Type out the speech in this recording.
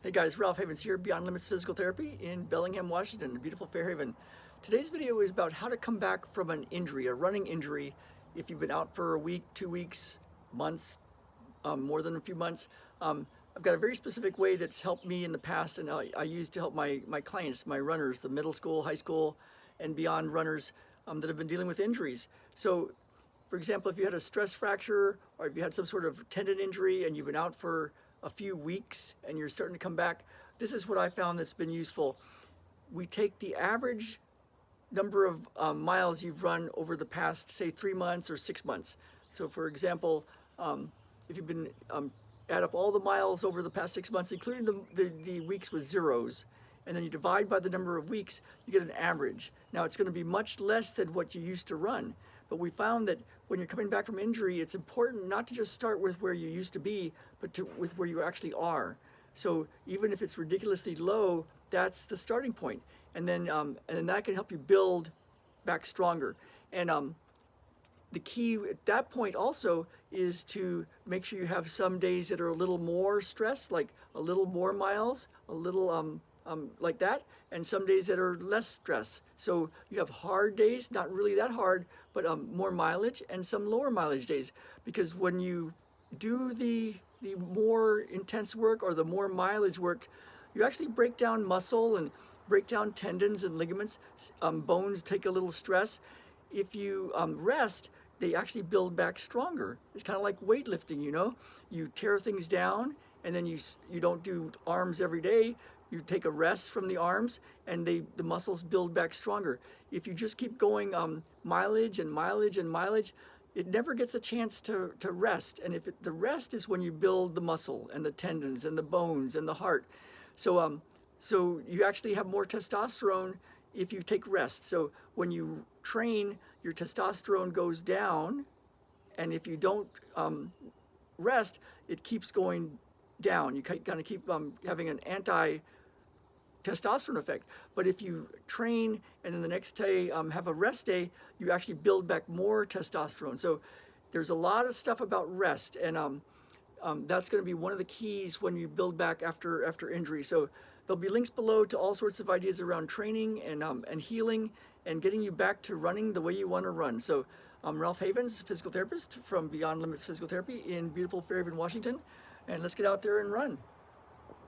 Hey guys, Ralph Havens here, Beyond Limits Physical Therapy in Bellingham, Washington, the beautiful Fairhaven. Today's video is about how to come back from an injury, a running injury, if you've been out for a week, 2 weeks, months, more than a few months. I've got a very specific way that's helped me in the past, and I use to help my clients, my runners, the middle school, high school, and beyond runners that have been dealing with injuries. So, for example, if you had a stress fracture or if you had some sort of tendon injury and you've been out for a few weeks and you're starting to come back, this is what I found that's been useful. We take the average number of miles you've run over the past, say, 3 months or 6 months. So for example, if you've been, add up all the miles over the past 6 months, including the weeks with zeros, and then you divide by the number of weeks, you get an average. Now it's going to be much less than what you used to run, but we found that when you're coming back from injury, it's important not to just start with where you used to be, but with where you actually are. So even if it's ridiculously low, that's the starting point, and then that can help you build back stronger. And the key at that point also is to make sure you have some days that are a little more stress, like a little more miles, a little like that, and some days that are less stress. So you have hard days, not really that hard, but more mileage, and some lower mileage days. Because when you do the more intense work or the more mileage work, you actually break down muscle and break down tendons and ligaments. Bones take a little stress. If you rest, they actually build back stronger. It's kind of like weightlifting, you know? You tear things down, and then you don't do arms every day. You take a rest from the arms, and the muscles build back stronger. If you just keep going mileage and mileage and mileage, it never gets a chance to rest. And the rest is when you build the muscle and the tendons and the bones and the heart. So so you actually have more testosterone if you take rest. So when you train, your testosterone goes down, and if you don't rest, it keeps going down. You kind of keep having an anti-testosterone effect. But if you train and then the next day have a rest day, you actually build back more testosterone. So there's a lot of stuff about rest, and that's going to be one of the keys when you build back after injury. So there'll be links below to all sorts of ideas around training and healing and getting you back to running the way you want to run. So I'm Ralph Havens, physical therapist from Beyond Limits Physical Therapy in beautiful Fairhaven, Washington. And let's get out there and run.